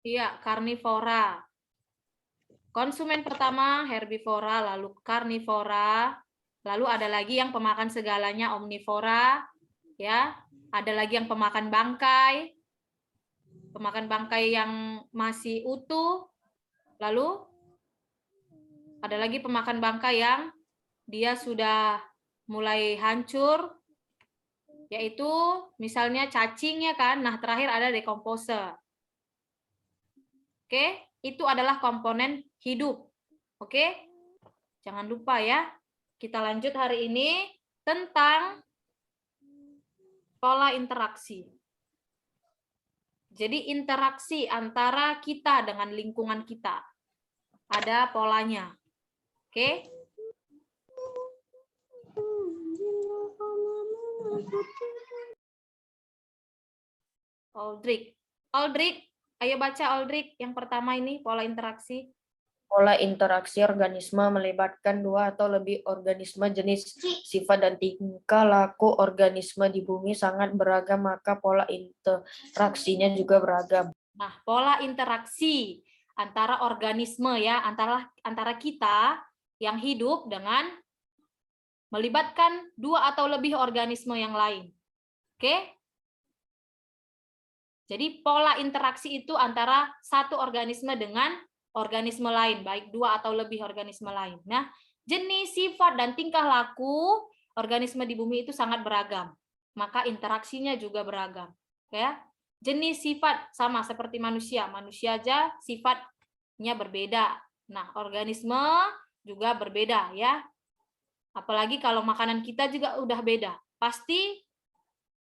Iya, karnivora. Konsumen pertama herbivora, lalu karnivora, lalu ada lagi yang pemakan segalanya omnivora, ya. Ada lagi yang pemakan bangkai yang masih utuh, lalu ada lagi pemakan bangkai yang dia sudah mulai hancur, yaitu misalnya cacing ya kan. Nah, terakhir ada dekomposer. Oke, itu adalah komponen hidup. Oke, jangan lupa ya. Kita lanjut hari ini tentang pola interaksi. Jadi interaksi antara kita dengan lingkungan kita. Ada polanya. Oke? Aldrich, ayo baca Aldrich yang pertama ini pola interaksi. Pola interaksi organisme melibatkan dua atau lebih organisme, jenis, sifat, dan tingkah laku organisme di bumi sangat beragam, maka pola interaksinya juga beragam. Nah, pola interaksi antara organisme ya, antara kita yang hidup dengan melibatkan dua atau lebih organisme yang lain. Oke? Jadi pola interaksi itu antara satu organisme dengan organisme lain, baik dua atau lebih organisme lain. Nah, jenis, sifat, dan tingkah laku organisme di bumi itu sangat beragam. Maka interaksinya juga beragam. Ya. Jenis, sifat sama seperti manusia. Manusia aja sifatnya berbeda. Nah, organisme juga berbeda ya. Apalagi kalau makanan kita juga udah beda. Pasti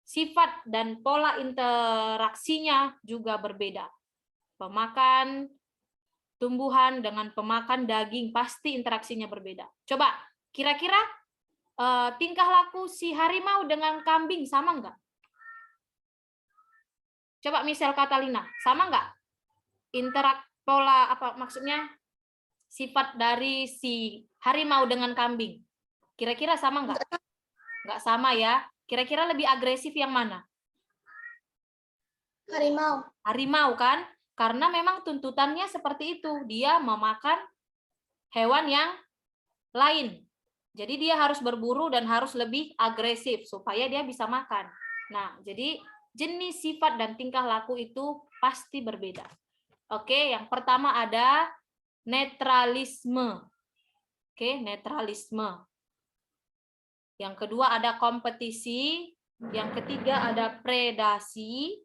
sifat dan pola interaksinya juga berbeda. Pemakan tumbuhan dengan pemakan daging pasti interaksinya berbeda. Coba, kira-kira tingkah laku si harimau dengan kambing sama nggak? Coba Michelle Catalina, sama nggak? Pola apa maksudnya sifat dari si harimau dengan kambing? Kira-kira sama nggak? Nggak sama ya. Kira-kira lebih agresif yang mana? Harimau. Harimau kan? Karena memang tuntutannya seperti itu. Dia memakan hewan yang lain. Jadi dia harus berburu dan harus lebih agresif supaya dia bisa makan. Nah, jadi jenis, sifat, dan tingkah laku itu pasti berbeda. Oke, yang pertama ada netralisme. Oke, netralisme. Yang kedua ada kompetisi. Yang ketiga ada predasi.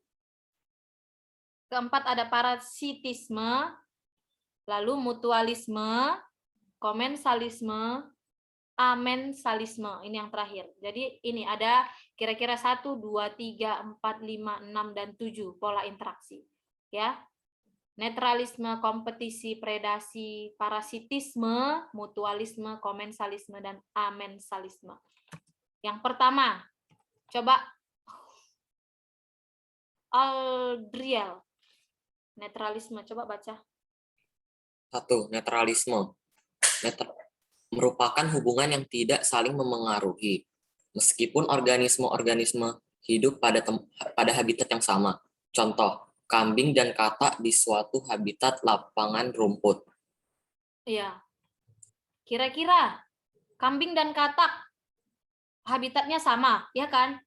Keempat ada parasitisme. Lalu mutualisme, komensalisme, amensalisme. Ini yang terakhir. Jadi ini ada kira-kira 1, 2, 3, 4, 5, 6, dan 7 pola interaksi. Ya. Netralisme, kompetisi, predasi, parasitisme, mutualisme, komensalisme, dan amensalisme. Yang pertama, coba Aldriel. Netralisme, coba baca. 1. Netralisme. Merupakan hubungan yang tidak saling memengaruhi, meskipun organisme-organisme hidup pada habitat yang sama. Contoh, kambing dan katak di suatu habitat lapangan rumput. Iya. Kira-kira kambing dan katak habitatnya sama, ya kan?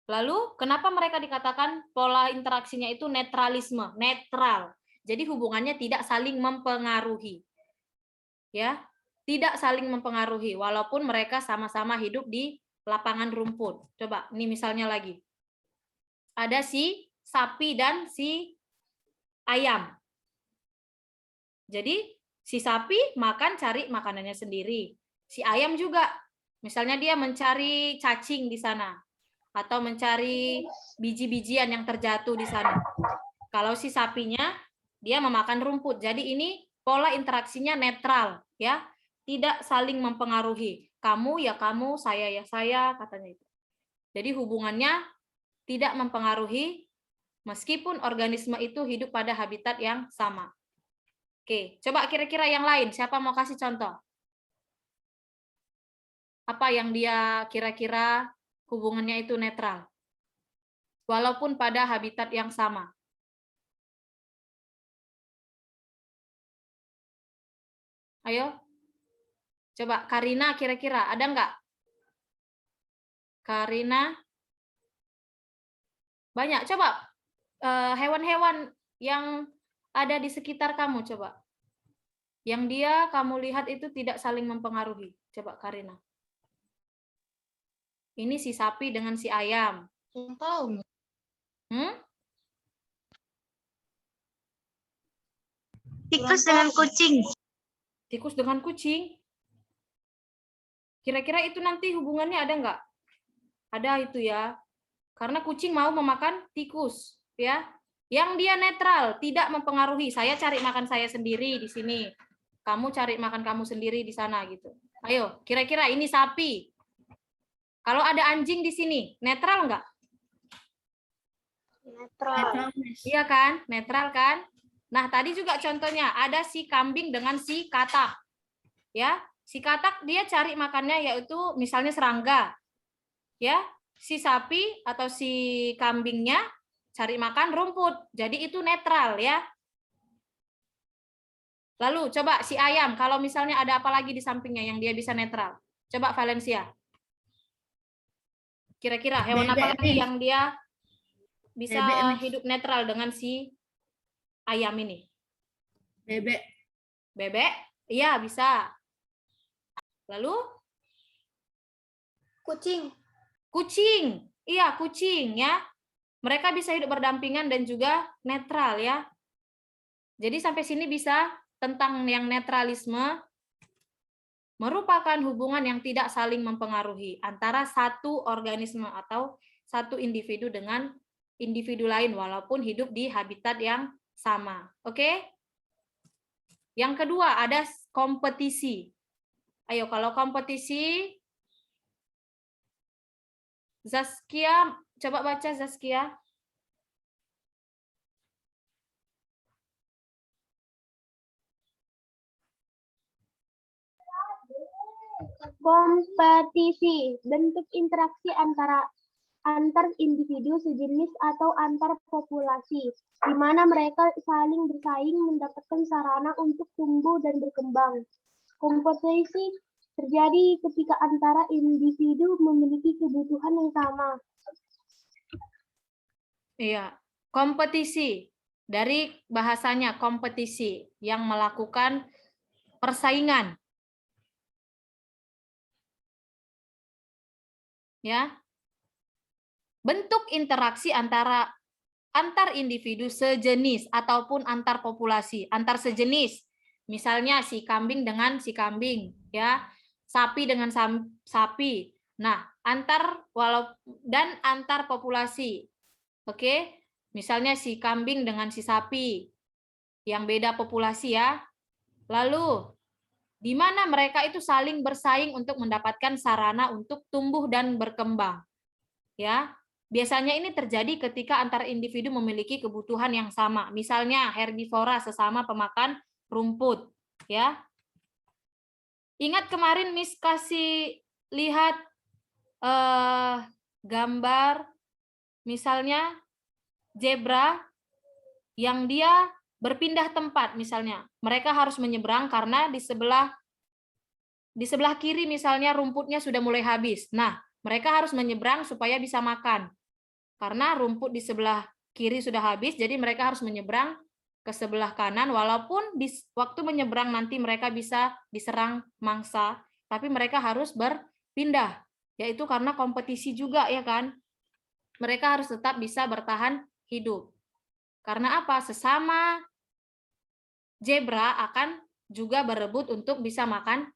Lalu, kenapa mereka dikatakan pola interaksinya itu netralisme, netral. Jadi hubungannya tidak saling mempengaruhi. Ya, tidak saling mempengaruhi walaupun mereka sama-sama hidup di lapangan rumput. Coba, ini misalnya lagi. Ada si sapi dan si ayam. Jadi, si sapi cari makanannya sendiri. Si ayam juga, misalnya dia mencari cacing di sana atau mencari biji-bijian yang terjatuh di sana. Kalau si sapinya dia memakan rumput. Jadi ini pola interaksinya netral, ya, tidak saling mempengaruhi. Kamu ya kamu, saya ya saya, katanya itu. Jadi hubungannya tidak mempengaruhi meskipun organisme itu hidup pada habitat yang sama. Oke, coba kira-kira yang lain. Siapa mau kasih contoh? Apa yang dia kira-kira hubungannya itu netral? Walaupun pada habitat yang sama. Ayo. Coba Karina kira-kira ada nggak? Karina. Banyak. Coba hewan-hewan yang ada di sekitar kamu coba. Yang dia kamu lihat itu tidak saling mempengaruhi. Coba Karina. Ini si sapi dengan si ayam. Tahu. Tikus dengan kucing. Tikus dengan kucing. Kira-kira itu nanti hubungannya ada nggak? Ada itu ya. Karena kucing mau memakan tikus, ya. Yang dia netral, tidak mempengaruhi. Saya cari makan saya sendiri di sini. Kamu cari makan kamu sendiri di sana gitu. Ayo, kira-kira ini sapi. Kalau ada anjing di sini, netral nggak? Netral. Iya kan? Netral kan? Nah, tadi juga contohnya ada si kambing dengan si katak. Ya, si katak dia cari makannya yaitu misalnya serangga. Ya, si sapi atau si kambingnya cari makan rumput. Jadi itu netral ya. Lalu coba si ayam, kalau misalnya ada apa lagi di sampingnya yang dia bisa netral. Coba Valencia. Kira-kira hewan apa lagi yang dia bisa hidup netral dengan si ayam ini? Bebek. Bebek? Iya, bisa. Lalu? Kucing. Kucing. Iya, kucing ya. Mereka bisa hidup berdampingan dan juga netral ya. Jadi sampai sini bisa tentang yang netralisme merupakan hubungan yang tidak saling mempengaruhi antara satu organisme atau satu individu dengan individu lain walaupun hidup di habitat yang sama. Oke? Yang kedua ada kompetisi. Ayo kalau kompetisi Zaskia, coba baca Zaskia. Kompetisi, bentuk interaksi antar individu sejenis atau antar populasi, di mana mereka saling bersaing mendapatkan sarana untuk tumbuh dan berkembang. Kompetisi terjadi ketika antara individu memiliki kebutuhan yang sama. Iya, kompetisi. Dari bahasanya kompetisi yang melakukan persaingan. Ya. Bentuk interaksi antar individu sejenis ataupun antar populasi, antar sejenis. Misalnya si kambing dengan si kambing, ya. Sapi dengan sapi. Nah, antar populasi. Oke? Misalnya si kambing dengan si sapi yang beda populasi ya. Lalu di mana mereka itu saling bersaing untuk mendapatkan sarana untuk tumbuh dan berkembang. Ya, biasanya ini terjadi ketika antar individu memiliki kebutuhan yang sama. Misalnya herbivora sesama pemakan rumput, ya. Ingat kemarin Miss kasih lihat gambar misalnya zebra yang dia berpindah tempat misalnya. Mereka harus menyeberang karena di sebelah kiri misalnya rumputnya sudah mulai habis. Nah, mereka harus menyeberang supaya bisa makan. Karena rumput di sebelah kiri sudah habis, jadi mereka harus menyeberang ke sebelah kanan, walaupun di waktu menyeberang nanti mereka bisa diserang mangsa, tapi mereka harus berpindah, yaitu karena kompetisi juga ya kan. Mereka harus tetap bisa bertahan hidup. Karena apa? Sesama zebra akan juga berebut untuk bisa makan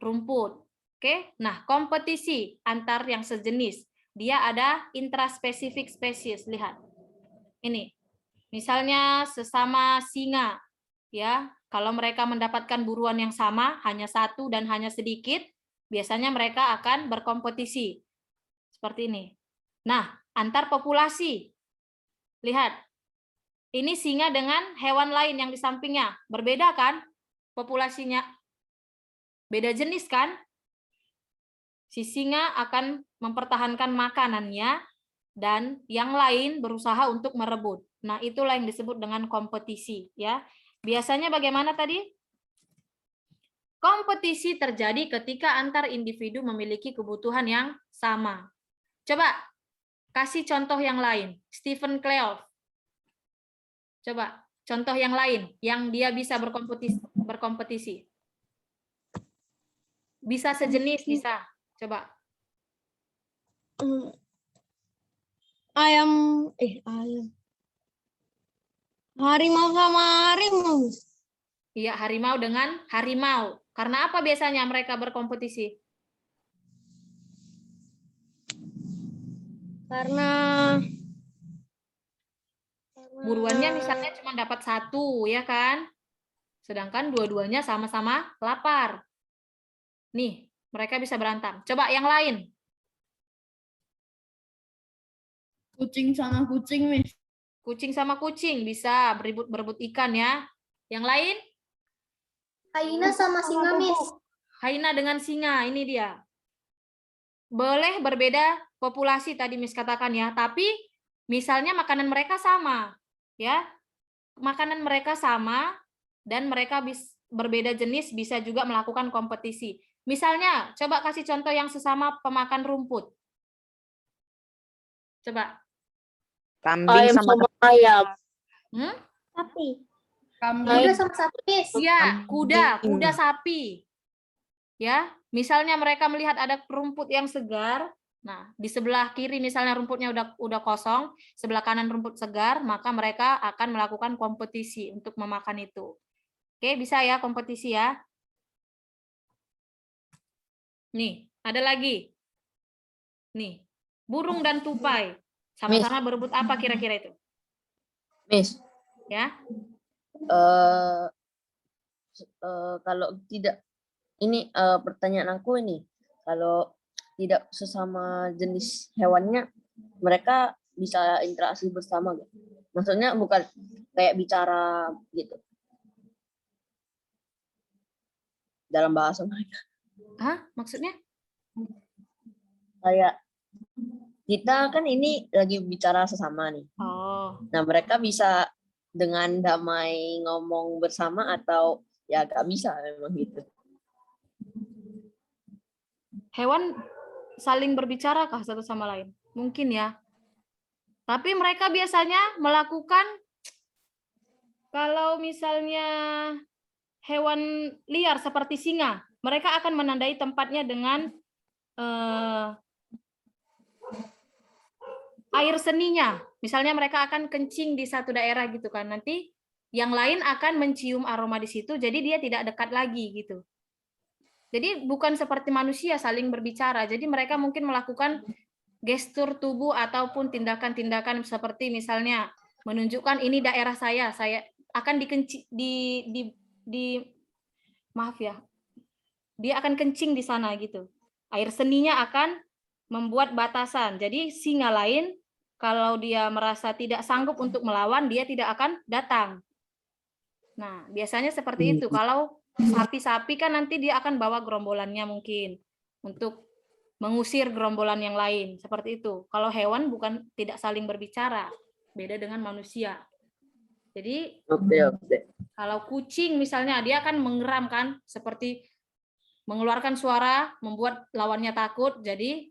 rumput. Oke, nah kompetisi antar yang sejenis. Dia ada intraspesifik spesies. Lihat, ini, misalnya sesama singa, ya. Kalau mereka mendapatkan buruan yang sama, hanya satu dan hanya sedikit, biasanya mereka akan berkompetisi. Seperti ini. Nah, antar populasi. Lihat, ini singa dengan hewan lain yang di sampingnya. Berbeda kan populasinya? Beda jenis kan? Si singa akan mempertahankan makanannya dan yang lain berusaha untuk merebut. Nah, itulah yang disebut dengan kompetisi, ya. Biasanya bagaimana tadi? Kompetisi terjadi ketika antar individu memiliki kebutuhan yang sama. Coba kasih contoh yang lain. Stephen Kleov. Coba contoh yang lain yang dia bisa berkompetisi. Bisa sejenis, bisa. Coba. Ayam. Harimau sama harimau. Iya, harimau dengan harimau. Karena apa biasanya mereka berkompetisi? Karena Buruannya misalnya cuma dapat 1, ya kan? Sedangkan dua-duanya sama-sama lapar. Nih, mereka bisa berantem. Coba yang lain. kucing sama kucing, Miss. Kucing sama kucing bisa berebut ikan ya. Yang lain? Hyena sama singa, Miss. Hyena dengan singa, ini dia. Boleh berbeda populasi tadi Miss katakan ya, tapi misalnya makanan mereka sama, ya. Makanan mereka sama dan mereka berbeda jenis bisa juga melakukan kompetisi. Misalnya, coba kasih contoh yang sesama pemakan rumput. Coba. Kambing sama ayam. Sapi. Kambing. Kuda sama sapi, Miss. Iya, kuda kambing. sapi. Ya, misalnya mereka melihat ada rumput yang segar, nah di sebelah kiri misalnya rumputnya udah kosong, sebelah kanan rumput segar, maka mereka akan melakukan kompetisi untuk memakan itu. Oke, bisa ya kompetisi ya. Nih, ada lagi. Nih, burung dan tupai sama-sama berebut apa kira-kira itu? Miss, Ya. kalau tidak, ini pertanyaan aku ini, kalau tidak sesama jenis hewannya, mereka bisa interaksi bersama gak? Maksudnya bukan kayak bicara gitu dalam bahasa mereka. Hah? Maksudnya? Kayak kita kan ini lagi bicara sesama nih. Oh, Nah, mereka bisa dengan damai ngomong bersama atau ya gak bisa memang gitu. hewan saling berbicara kah satu sama lain? Mungkin ya. Tapi mereka biasanya melakukan, kalau misalnya hewan liar seperti singa, mereka akan menandai tempatnya dengan air seninya. Misalnya mereka akan kencing di satu daerah gitu kan. Nanti yang lain akan mencium aroma di situ, jadi dia tidak dekat lagi gitu. Jadi bukan seperti manusia saling berbicara. Jadi mereka mungkin melakukan gestur tubuh ataupun tindakan-tindakan seperti misalnya menunjukkan ini daerah saya akan maaf ya, dia akan kencing di sana gitu. Air seninya akan membuat batasan. Jadi singa lain kalau dia merasa tidak sanggup untuk melawan, dia tidak akan datang. Nah, biasanya seperti itu. Kalau sapi-sapi kan nanti dia akan bawa gerombolannya mungkin untuk mengusir gerombolan yang lain, seperti itu. Kalau hewan bukan tidak saling berbicara, beda dengan manusia. Jadi kalau kucing misalnya dia akan mengeram kan, seperti mengeluarkan suara, membuat lawannya takut, jadi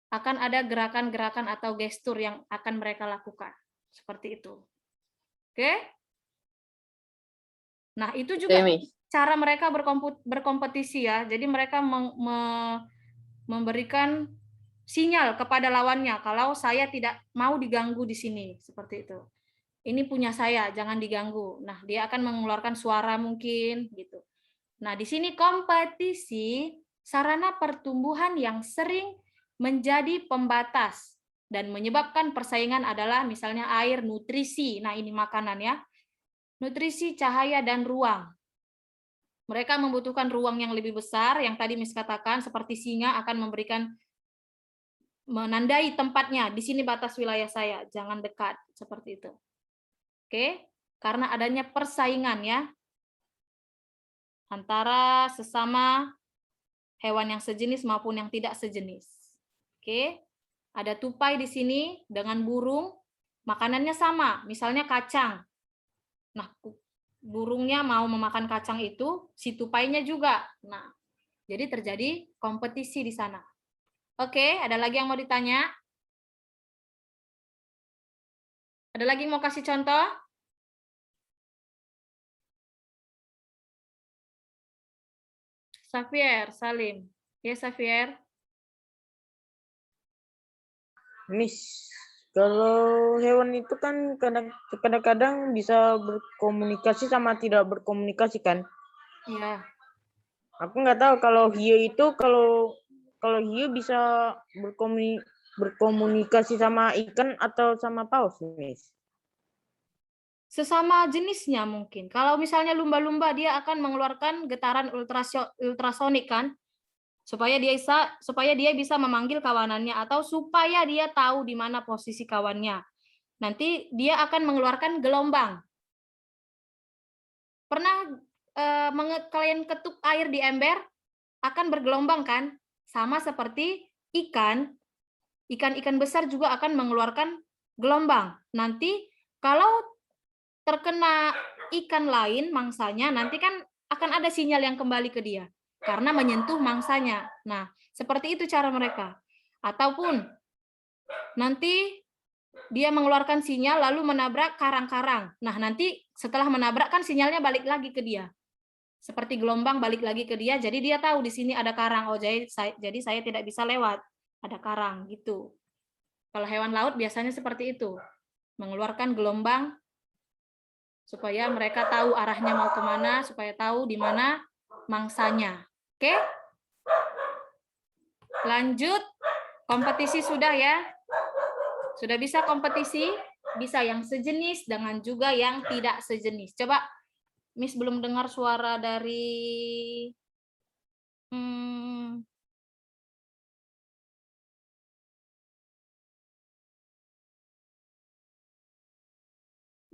akan ada gerakan-gerakan atau gestur yang akan mereka lakukan. Seperti itu. Oke? Nah, itu juga cara mereka berkompetisi ya. Jadi mereka memberikan sinyal kepada lawannya kalau saya tidak mau diganggu di sini, seperti itu. Ini punya saya, jangan diganggu. Nah, dia akan mengeluarkan suara mungkin gitu. Nah, di sini kompetisi sarana pertumbuhan yang sering menjadi pembatas dan menyebabkan persaingan adalah misalnya air, nutrisi. Nah, ini makanan ya. Nutrisi, cahaya, dan ruang. Mereka membutuhkan ruang yang lebih besar, yang tadi Miss katakan, seperti singa akan menandai tempatnya. Di sini batas wilayah saya, jangan dekat, seperti itu. Oke, karena adanya persaingan ya, antara sesama hewan yang sejenis maupun yang tidak sejenis. Oke, ada tupai di sini dengan burung, makanannya sama, misalnya kacang. Nah, burungnya mau memakan kacang itu, si tupainya juga. Nah, jadi terjadi kompetisi di sana. Oke, ada lagi yang mau ditanya? Ada lagi yang mau kasih contoh? Xavier, Salim. Ya, Xavier. Miss, kalau hewan itu kan kadang-kadang bisa berkomunikasi sama tidak berkomunikasi kan? Iya. Aku nggak tahu kalau hiu itu kalau hiu bisa berkomunikasi sama ikan atau sama paus, Miss. Sesama jenisnya mungkin. Kalau misalnya lumba-lumba, dia akan mengeluarkan getaran ultrasonik kan, supaya dia bisa memanggil kawanannya atau supaya dia tahu di mana posisi kawannya. Nanti dia akan mengeluarkan gelombang. Pernah kalian ketuk air di ember akan bergelombang kan? Sama seperti ikan besar juga akan mengeluarkan gelombang. Nanti kalau terkena ikan lain mangsanya, nanti kan akan ada sinyal yang kembali ke dia karena menyentuh mangsanya. Nah, seperti itu cara mereka. Ataupun nanti dia mengeluarkan sinyal lalu menabrak karang-karang. Nah, nanti setelah menabrak kan sinyalnya balik lagi ke dia. Seperti gelombang balik lagi ke dia, jadi dia tahu di sini ada karang. Oh, jadi saya tidak bisa lewat. Ada karang gitu. Kalau hewan laut biasanya seperti itu. Mengeluarkan gelombang supaya mereka tahu arahnya mau kemana, supaya tahu di mana mangsanya. Oke? Lanjut. Kompetisi sudah ya? Sudah bisa kompetisi? Bisa yang sejenis dengan juga yang tidak sejenis. Coba, Miss belum dengar suara dari...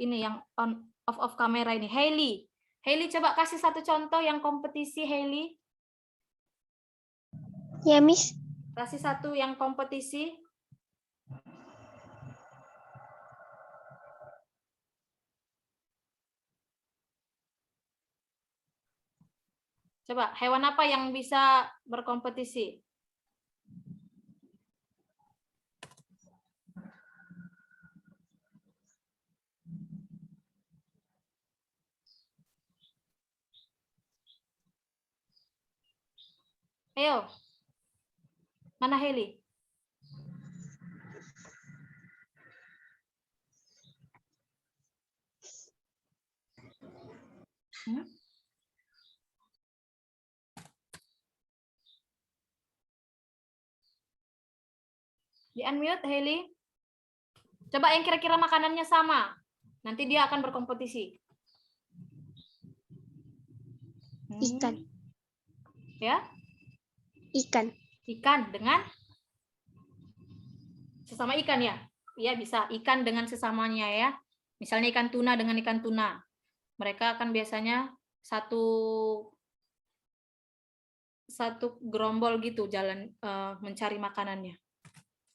ini yang off kamera ini. Hailey, coba kasih satu contoh yang kompetisi, Hailey. Ya, Miss. Kasih satu yang kompetisi. Coba, hewan apa yang bisa berkompetisi? Ayo. Mana Heli? Di unmute Heli. Coba yang kira-kira makanannya sama. Nanti dia akan berkompetisi. Ikan. Ya? Ikan. Ikan dengan sesama ikan ya? Iya bisa. Ikan dengan sesamanya ya. Misalnya ikan tuna dengan ikan tuna. Mereka akan biasanya satu gerombol gitu jalan mencari makanannya.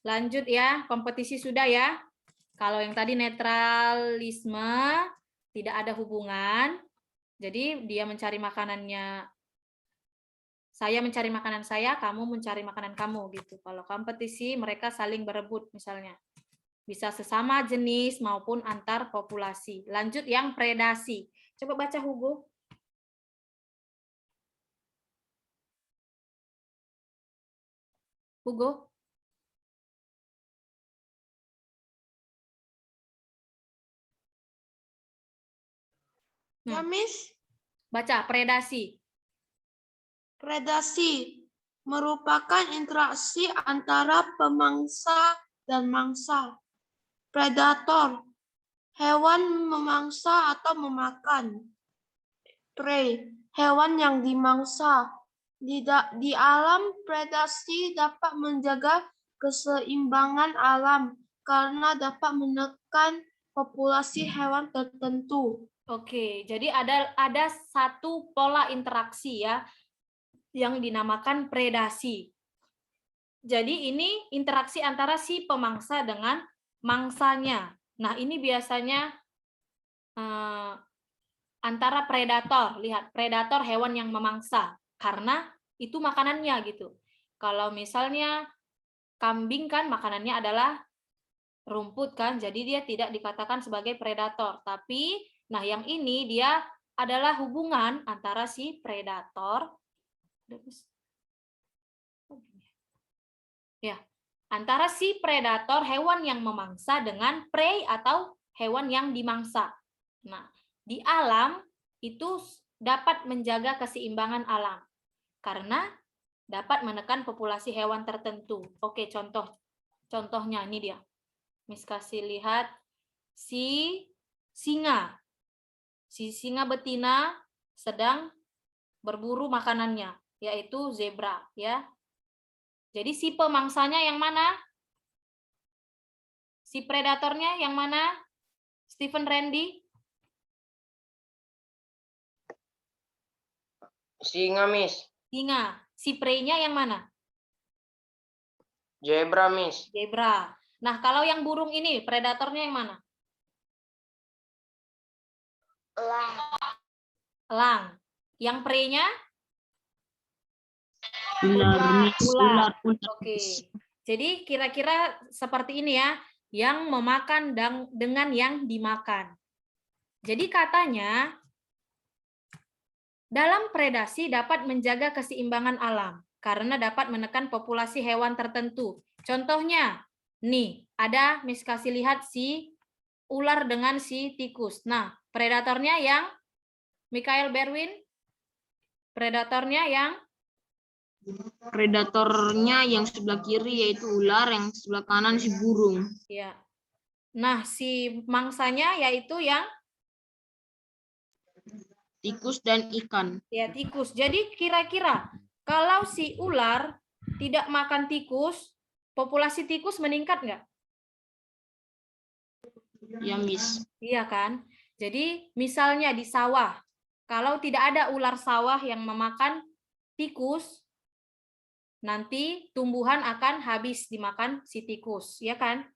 Lanjut ya, kompetisi sudah ya. Kalau yang tadi netralisme tidak ada hubungan. Jadi dia mencari makanannya, saya mencari makanan saya, kamu mencari makanan kamu gitu. Kalau kompetisi mereka saling berebut misalnya. Bisa sesama jenis maupun antar populasi. Lanjut yang predasi. Coba baca Hugo. Hugo. Ya, Miss. Baca predasi. Predasi merupakan interaksi antara pemangsa dan mangsa. Predator, hewan memangsa atau memakan. Prey, hewan yang dimangsa. Di alam, predasi dapat menjaga keseimbangan alam karena dapat menekan populasi hewan tertentu. Oke, jadi ada satu pola interaksi ya yang dinamakan predasi. Jadi ini interaksi antara si pemangsa dengan mangsanya. Nah, ini biasanya antara predator. Lihat, predator hewan yang memangsa karena itu makanannya gitu. Kalau misalnya kambing kan makanannya adalah rumput kan, jadi dia tidak dikatakan sebagai predator. Tapi nah yang ini dia adalah hubungan antara si predator ya, antara si predator hewan yang memangsa dengan prey atau hewan yang dimangsa. Nah, di alam itu dapat menjaga keseimbangan alam karena dapat menekan populasi hewan tertentu. Oke, contohnya ini dia. Miss kasih lihat si singa. Si singa betina sedang berburu makanannya, yaitu zebra, ya. Jadi si pemangsanya yang mana? Si predatornya yang mana? Stephen Randy? Singa, Miss. Singa. Si prey-nya yang mana? Zebra, Miss. Zebra. Nah, kalau yang burung ini, predatornya yang mana? Elang. Yang prey-nya? Ular. Oke. Jadi kira-kira seperti ini ya, yang memakan dengan yang dimakan. Jadi katanya dalam predasi dapat menjaga keseimbangan alam karena dapat menekan populasi hewan tertentu. Contohnya, nih, ada Miss kasih lihat si ular dengan si tikus. Nah, predatornya yang Michael Berwin, predatornya yang Predatornya yang sebelah kiri yaitu ular, yang sebelah kanan si burung. ya. Nah, si mangsanya yaitu yang Tikus dan ikan. ya tikus. Jadi kira-kira kalau si ular tidak makan tikus, populasi tikus meningkat nggak? Ya, Miss. Iya kan? Jadi misalnya di sawah, kalau tidak ada ular sawah yang memakan tikus, nanti tumbuhan akan habis dimakan si tikus, ya kan?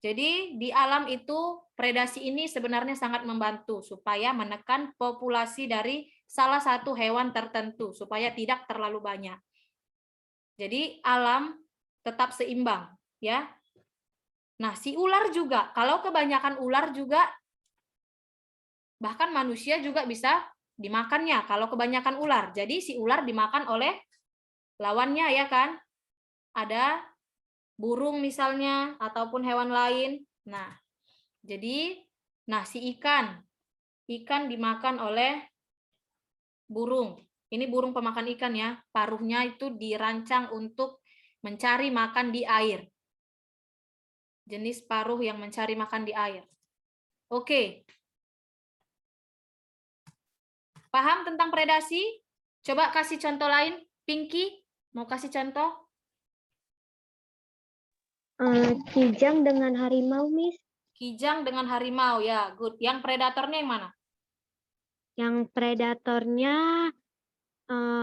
Jadi di alam itu predasi ini sebenarnya sangat membantu supaya menekan populasi dari salah satu hewan tertentu supaya tidak terlalu banyak. Jadi alam tetap seimbang, ya. Nah, si ular juga, kalau kebanyakan ular juga bahkan manusia juga bisa dimakannya kalau kebanyakan ular. Jadi si ular dimakan oleh lawannya, ya kan? Ada burung misalnya ataupun hewan lain. Nah, jadi si ikan dimakan oleh burung. Ini burung pemakan ikan ya. Paruhnya itu dirancang untuk mencari makan di air. Jenis paruh yang mencari makan di air. Oke. Paham tentang predasi? Coba kasih contoh lain. Pinky, mau kasih contoh? Kijang dengan harimau, Miss. Kijang dengan harimau, ya, good. Yang predatornya yang mana? Yang predatornya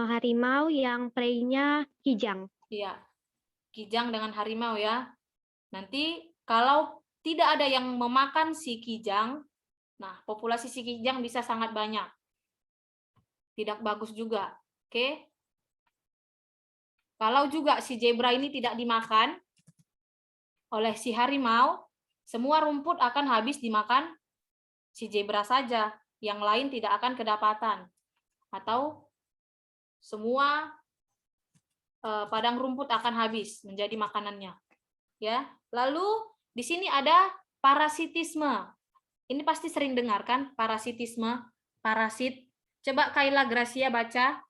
harimau, yang prey-nya kijang. Iya, kijang dengan harimau ya. Nanti kalau tidak ada yang memakan si kijang, nah populasi si kijang bisa sangat banyak. Tidak bagus juga, oke? Kalau juga si zebra ini tidak dimakan oleh si harimau, semua rumput akan habis dimakan si zebra saja, yang lain tidak akan kedapatan. Atau semua padang rumput akan habis menjadi makanannya. Ya. Lalu di sini ada parasitisme. Ini pasti sering dengar kan, parasitisme, parasit. Coba Kayla Gracia baca.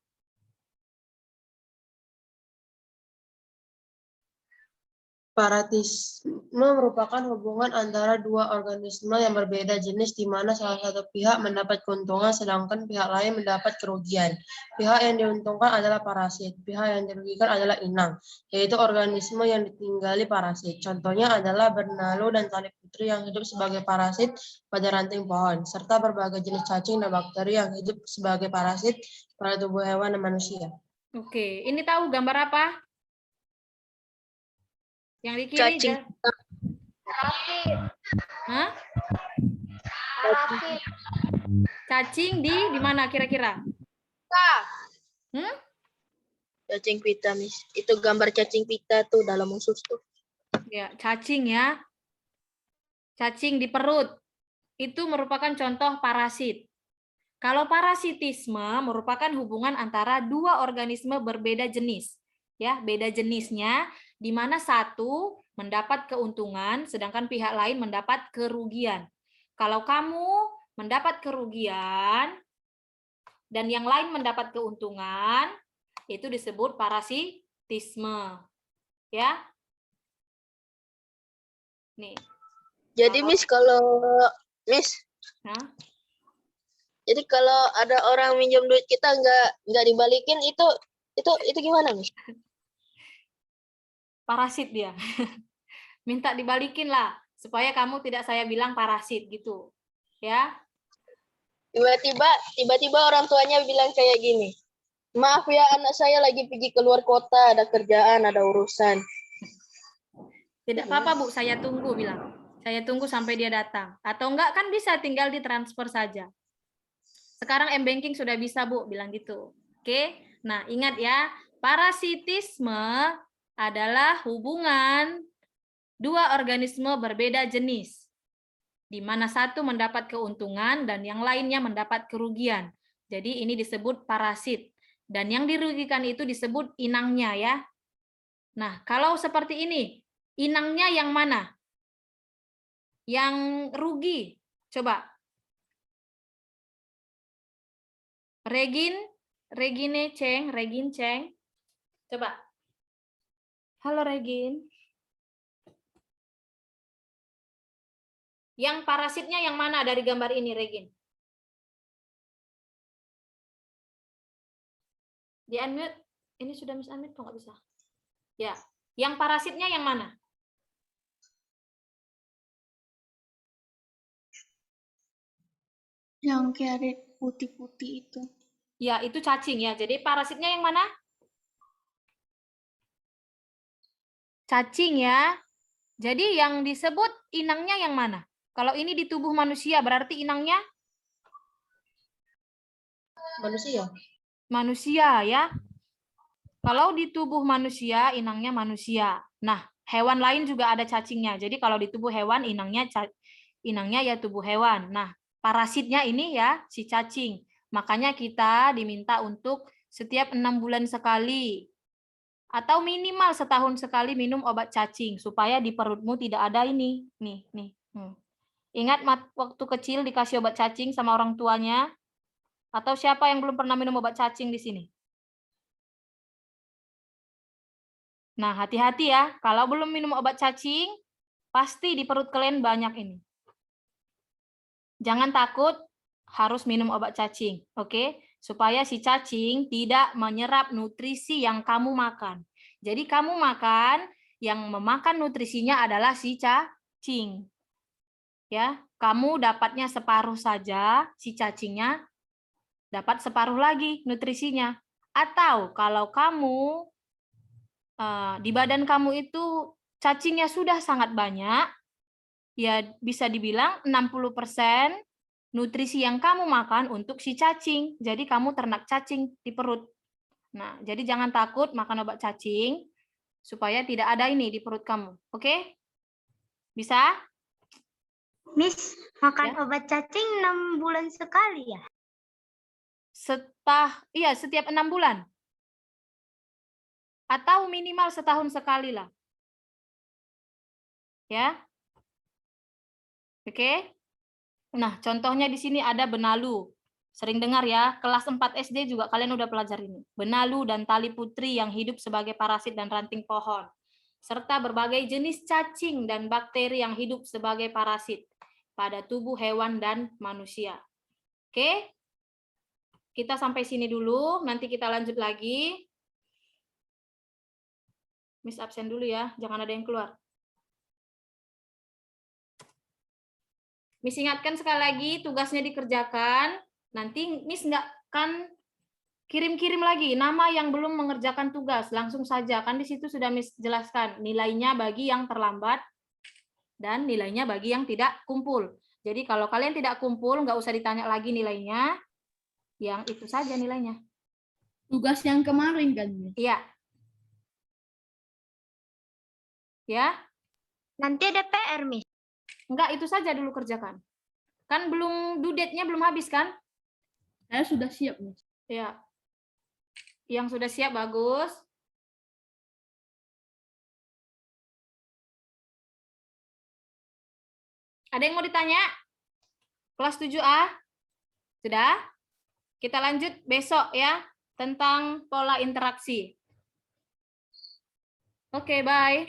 Parasitisme merupakan hubungan antara dua organisme yang berbeda jenis di mana salah satu pihak mendapat keuntungan sedangkan pihak lain mendapat kerugian. Pihak yang diuntungkan adalah parasit, pihak yang dirugikan adalah inang, yaitu organisme yang ditinggali parasit. Contohnya adalah benalu dan tali putri yang hidup sebagai parasit pada ranting pohon, serta berbagai jenis cacing dan bakteri yang hidup sebagai parasit pada tubuh hewan dan manusia. Oke, ini tahu gambar apa? Yang di kiri Cacing. Hah? Cacing di mana kira-kira? Cacing pita, Miss. Itu gambar cacing pita tuh dalam usus tuh. Ya, cacing ya. Cacing di perut. Itu merupakan contoh parasit. Kalau parasitisme merupakan hubungan antara dua organisme berbeda jenis. Ya, beda jenisnya di mana satu mendapat keuntungan sedangkan pihak lain mendapat kerugian. Kalau kamu mendapat kerugian dan yang lain mendapat keuntungan, itu disebut parasitisme. Ya. Nih. Jadi Miss kalau Nah, jadi kalau ada orang minjem duit kita nggak dibalikin itu gimana, Miss? parasit dia. Minta dibalikin lah supaya kamu tidak saya bilang parasit gitu. Ya. Tiba-tiba orang tuanya bilang kayak gini. Maaf ya, anak saya lagi pergi keluar kota, ada kerjaan, ada urusan. Tidak apa-apa, Bu, saya tunggu bilang. Saya tunggu sampai dia datang. Atau enggak kan bisa tinggal ditransfer saja. Sekarang M-Banking sudah bisa, Bu, bilang gitu. Oke. Nah, ingat ya, parasitisme adalah hubungan dua organisme berbeda jenis, di mana satu mendapat keuntungan dan yang lainnya mendapat kerugian. Jadi ini disebut parasit. Dan yang dirugikan itu disebut inangnya ya. Nah, kalau seperti ini, inangnya yang mana? Yang rugi. Coba. Regine Cheng. Coba. Halo Regin. Yang parasitnya yang mana dari gambar ini, Regin? Di unmute. Ini sudah Miss unmute kok nggak bisa? Ya. Yang parasitnya yang mana? Yang kayak putih-putih itu. Ya, itu cacing ya. Jadi parasitnya yang mana? Cacing ya. Jadi yang disebut inangnya yang mana? Kalau ini di tubuh manusia, berarti inangnya? Manusia. Manusia ya. Kalau di tubuh manusia, inangnya manusia. Nah, hewan lain juga ada cacingnya. Jadi kalau di tubuh hewan, inangnya ya tubuh hewan. Nah, parasitnya ini ya si cacing. Makanya kita diminta untuk setiap 6 bulan sekali atau minimal setahun sekali minum obat cacing supaya di perutmu tidak ada ini. Nih. Ingat waktu kecil dikasih obat cacing sama orang tuanya? Atau siapa yang belum pernah minum obat cacing di sini? Nah, hati-hati ya. Kalau belum minum obat cacing, pasti di perut kalian banyak ini. Jangan takut harus minum obat cacing, oke? Supaya si cacing tidak menyerap nutrisi yang kamu makan. Jadi kamu makan, yang memakan nutrisinya adalah si cacing. Ya, kamu dapatnya separuh saja, si cacingnya dapat separuh lagi nutrisinya. Atau kalau kamu di badan kamu itu cacingnya sudah sangat banyak, ya bisa dibilang 60% nutrisi yang kamu makan untuk si cacing. Jadi kamu ternak cacing di perut. Nah, jadi jangan takut makan obat cacing supaya tidak ada ini di perut kamu. Oke? Bisa? Miss, makan obat cacing 6 bulan sekali ya? Setiap 6 bulan. Atau minimal setahun sekali lah. Ya. Oke. Nah, contohnya di sini ada benalu. Sering dengar ya, kelas 4 SD juga kalian udah pelajari ini. Benalu dan tali putri yang hidup sebagai parasit dan ranting pohon. Serta berbagai jenis cacing dan bakteri yang hidup sebagai parasit pada tubuh hewan dan manusia. Oke? Kita sampai sini dulu, nanti kita lanjut lagi. Miss absen dulu ya, jangan ada yang keluar. Miss ingatkan sekali lagi, tugasnya dikerjakan. Nanti Miss nggak akan kirim-kirim lagi nama yang belum mengerjakan tugas. Langsung saja, kan di situ sudah Miss jelaskan. Nilainya bagi yang terlambat dan nilainya bagi yang tidak kumpul. Jadi kalau kalian tidak kumpul, nggak usah ditanya lagi nilainya. Yang itu saja nilainya. Tugas yang kemarin kan, Miss? Iya. Ya, Nanti ada PR, Miss. enggak, itu saja dulu kerjakan. Kan belum due date-nya belum habis kan? Saya sudah siap, Miss. Ya. Yang sudah siap bagus. Ada yang mau ditanya? Kelas 7A? Sudah? Kita lanjut besok ya tentang pola interaksi. Oke, bye.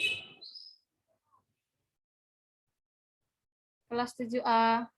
Kelas 7A.